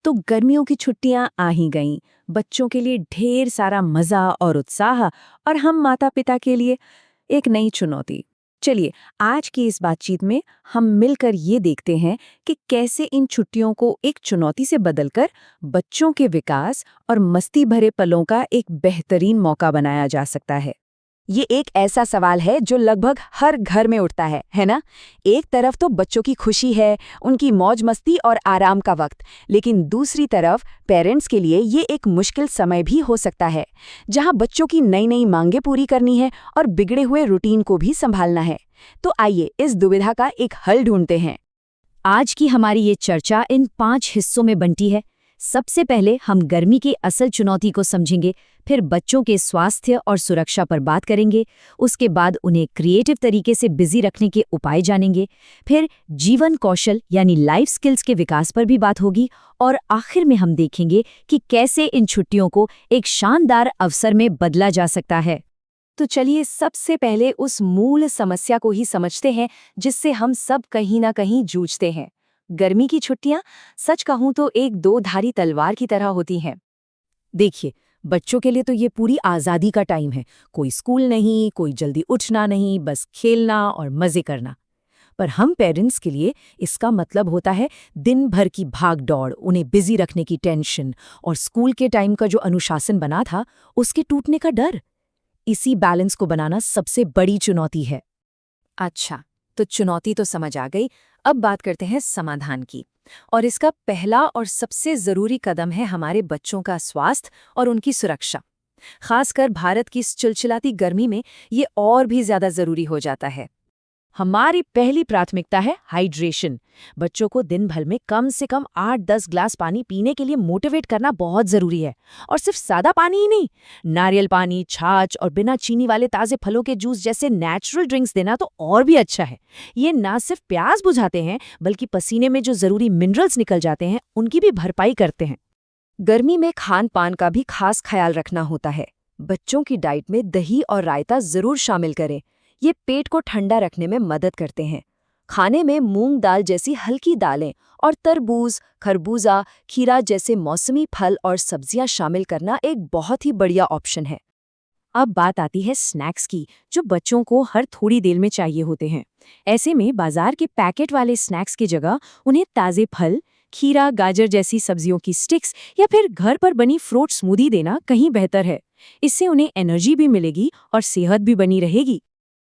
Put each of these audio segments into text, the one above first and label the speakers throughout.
Speaker 1: तो गर्मियों की छुट्टियां आ ही गईं। बच्चों के लिए ढेर सारा मजा और उत्साह, और हम माता पिता के लिए एक नई चुनौती। चलिए, आज की इस बातचीत में हम मिलकर ये देखते हैं कि कैसे इन छुट्टियों को एक चुनौती से बदलकर बच्चों के विकास और मस्ती भरे पलों का एक बेहतरीन मौका बनाया जा सकता है।
Speaker 2: ये एक ऐसा सवाल है जो लगभग हर घर में उठता है ना? एक तरफ तो बच्चों की खुशी है, उनकी मौज मस्ती और आराम का वक्त, लेकिन दूसरी तरफ पेरेंट्स के लिए ये एक मुश्किल समय भी हो सकता है, जहां बच्चों की नई नई मांगें पूरी करनी है और बिगड़े हुए रूटीन को भी संभालना है। तो आइए इस दुविधा का एक हल ढूंढते हैं।
Speaker 3: आज की हमारी ये चर्चा इन 5 हिस्सों में बंटी है। सबसे पहले हम गर्मी की असल चुनौती को समझेंगे, फिर बच्चों के स्वास्थ्य और सुरक्षा पर बात करेंगे, उसके बाद उन्हें क्रिएटिव तरीके से बिजी रखने के उपाय जानेंगे, फिर जीवन कौशल यानी लाइफ स्किल्स के विकास पर भी बात होगी, और आखिर में हम देखेंगे कि कैसे इन छुट्टियों को एक शानदार अवसर में बदला जा सकता है।
Speaker 1: तो चलिए सबसे पहले उस मूल समस्या को ही समझते हैं जिससे हम सब कहीं ना कहीं जूझते हैं। गर्मी की छुट्टियां सच कहूं तो एक दो धारी तलवार की तरह होती हैं।
Speaker 3: देखिए, बच्चों के लिए तो ये पूरी आज़ादी का टाइम है। कोई स्कूल नहीं, कोई जल्दी उठना नहीं, बस खेलना और मज़े करना। पर हम पेरेंट्स के लिए इसका मतलब होता है दिन भर की भाग दौड़, उन्हें बिजी रखने की टेंशन और स्कूल के टाइम का जो अनुशासन बना था उसके टूटने का डर। इसी बैलेंस को बनाना सबसे बड़ी चुनौती है।
Speaker 1: अच्छा, तो चुनौती तो समझ आ गई। अब बात करते हैं समाधान की। और इसका पहला और सबसे जरूरी कदम है हमारे बच्चों का स्वास्थ्य और उनकी सुरक्षा। खासकर भारत की इस चिलचिलाती गर्मी में ये और भी ज्यादा जरूरी हो जाता है।
Speaker 3: हमारी पहली प्राथमिकता है हाइड्रेशन। बच्चों को दिन भर में कम से कम 8-10 ग्लास पानी पीने के लिए मोटिवेट करना बहुत ज़रूरी है। और सिर्फ सादा पानी ही नहीं, नारियल पानी, छाछ और बिना चीनी वाले ताज़े फलों के जूस जैसे नेचुरल ड्रिंक्स देना तो और भी अच्छा है। ये ना सिर्फ प्यास बुझाते हैं, बल्कि पसीने में जो ज़रूरी मिनरल्स निकल जाते हैं उनकी भी भरपाई करते हैं।
Speaker 1: गर्मी में खान पान का भी खास ख्याल रखना होता है। बच्चों की डाइट में दही और रायता जरूर शामिल करें। ये पेट को ठंडा रखने में मदद करते हैं। खाने में मूंग दाल जैसी हल्की दालें और तरबूज, खरबूजा, खीरा जैसे मौसमी फल और सब्जियां शामिल करना एक बहुत ही बढ़िया ऑप्शन है।
Speaker 3: अब बात आती है स्नैक्स की, जो बच्चों को हर थोड़ी देर में चाहिए होते हैं। ऐसे में बाजार के पैकेट वाले स्नैक्स की जगह उन्हें ताज़े फल, खीरा, गाजर जैसी सब्जियों की स्टिक्स या फिर घर पर बनी फ्रूट स्मूदी देना कहीं बेहतर है। इससे उन्हें एनर्जी भी मिलेगी और सेहत भी बनी रहेगी।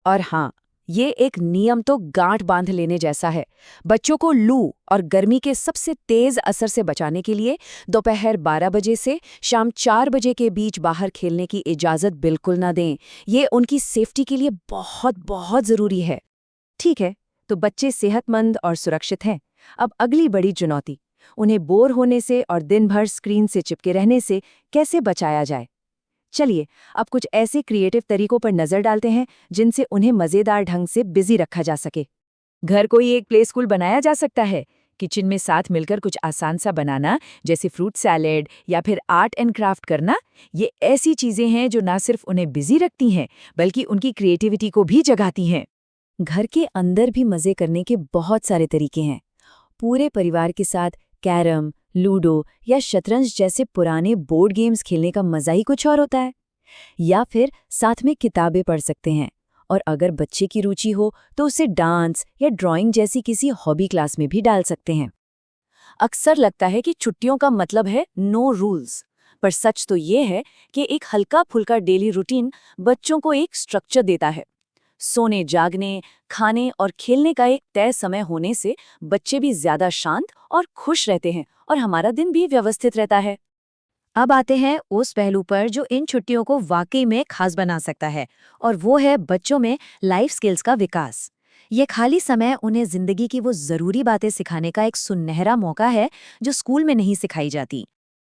Speaker 1: और हाँ, ये एक नियम तो गांठ बांध लेने जैसा है। बच्चों को लू और गर्मी के सबसे तेज असर से बचाने के लिए दोपहर 12 बजे से शाम 4 बजे के बीच बाहर खेलने की इजाज़त बिल्कुल ना दें। ये उनकी सेफ्टी के लिए बहुत बहुत ज़रूरी है। ठीक है, तो बच्चे सेहतमंद और सुरक्षित हैं। अब अगली बड़ी चुनौती, उन्हें बोर होने से और दिन भर स्क्रीन से चिपके रहने से कैसे बचाया जाए। चलिए, अब कुछ ऐसे क्रिएटिव तरीकों पर नज़र डालते हैं जिनसे उन्हें मज़ेदार ढंग से बिजी रखा जा सके। घर को ही एक प्ले स्कूल बनाया जा सकता है। किचन में साथ मिलकर कुछ आसान सा बनाना, जैसे फ्रूट सैलेड या फिर आर्ट एंड क्राफ्ट करना, ये ऐसी चीज़ें हैं जो ना सिर्फ उन्हें बिजी रखती हैं, बल्कि उनकी क्रिएटिविटी को भी जगाती हैं। घर के अंदर भी मज़े करने के बहुत सारे तरीके हैं। पूरे परिवार के साथ कैरम, लूडो या शतरंज जैसे पुराने बोर्ड गेम्स खेलने का मजा ही कुछ और होता है। या फिर साथ में किताबें पढ़ सकते हैं, और अगर बच्चे की रुचि हो तो उसे डांस या ड्राइंग जैसी किसी हॉबी क्लास में भी डाल सकते हैं। अक्सर लगता है कि छुट्टियों का मतलब है नो रूल्स, पर सच तो ये है कि एक हल्का फुल्का डेली रूटीन बच्चों को एक स्ट्रक्चर देता है। सोने, जागने, खाने और खेलने का एक तय समय होने से बच्चे भी ज्यादा शांत और खुश रहते हैं और हमारा दिन भी व्यवस्थित रहता है।
Speaker 3: अब आते हैं उस पहलू पर जो इन छुट्टियों को वाकई में खास बना सकता है, और वो है बच्चों में लाइफ स्किल्स का विकास। ये खाली समय उन्हें जिंदगी की वो जरूरी बातें सिखाने का एक सुनहरा मौका है जो स्कूल में नहीं सिखाई जाती।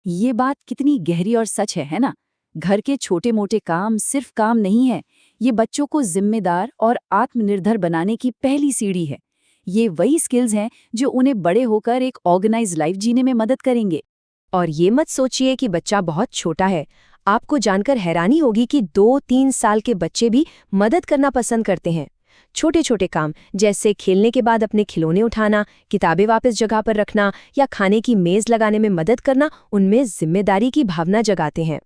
Speaker 1: ये बात कितनी गहरी और सच है ना? घर के छोटे मोटे काम सिर्फ काम नहीं है, ये बच्चों को जिम्मेदार और आत्मनिर्भर बनाने की पहली सीढ़ी है। ये वही स्किल्स हैं जो उन्हें बड़े होकर एक ऑर्गेनाइज लाइफ जीने में मदद करेंगे।
Speaker 3: और ये मत सोचिए कि बच्चा बहुत छोटा है। आपको जानकर हैरानी होगी कि 2-3 साल के बच्चे भी मदद करना पसंद करते हैं। छोटे छोटे काम जैसे खेलने के बाद अपने खिलौने उठाना, किताबें वापस जगह पर रखना या खाने की मेज लगाने में मदद करना उनमें जिम्मेदारी की भावना जगाते हैं।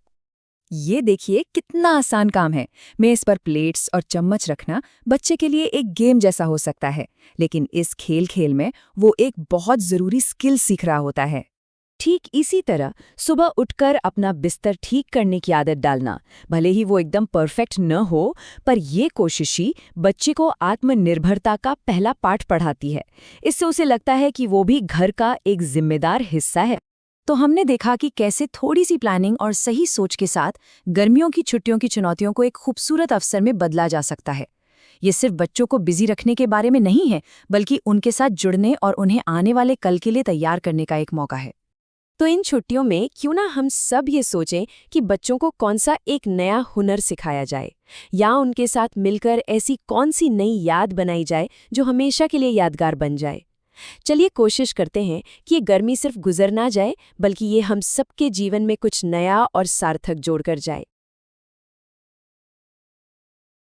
Speaker 1: ये देखिए कितना आसान काम है। मेज पर प्लेट्स और चम्मच रखना बच्चे के लिए एक गेम जैसा हो सकता है, लेकिन इस खेल में वो एक बहुत जरूरी स्किल सीख रहा होता है। ठीक इसी तरह सुबह उठकर अपना बिस्तर ठीक करने की आदत डालना, भले ही वो एकदम परफेक्ट न हो, पर ये कोशिश ही बच्चे को आत्मनिर्भरता का पहला पाठ पढ़ाती है। इससे उसे लगता है कि वो भी घर का एक जिम्मेदार हिस्सा है। तो हमने देखा कि कैसे थोड़ी सी प्लानिंग और सही सोच के साथ गर्मियों की छुट्टियों की चुनौतियों को एक खूबसूरत अवसर में बदला जा सकता है। ये सिर्फ बच्चों को बिजी रखने के बारे में नहीं है, बल्कि उनके साथ जुड़ने और उन्हें आने वाले कल के लिए तैयार करने का एक मौका है।
Speaker 2: तो इन छुट्टियों में क्यों ना हम सब ये सोचें कि बच्चों को कौन सा एक नया हुनर सिखाया जाए, या उनके साथ मिलकर ऐसी कौन सी नई याद बनाई जाए जो हमेशा के लिए यादगार बन जाए। चलिए कोशिश करते हैं कि ये गर्मी सिर्फ गुजर ना जाए, बल्कि ये हम सबके जीवन में कुछ नया और सार्थक जोड़कर जाए।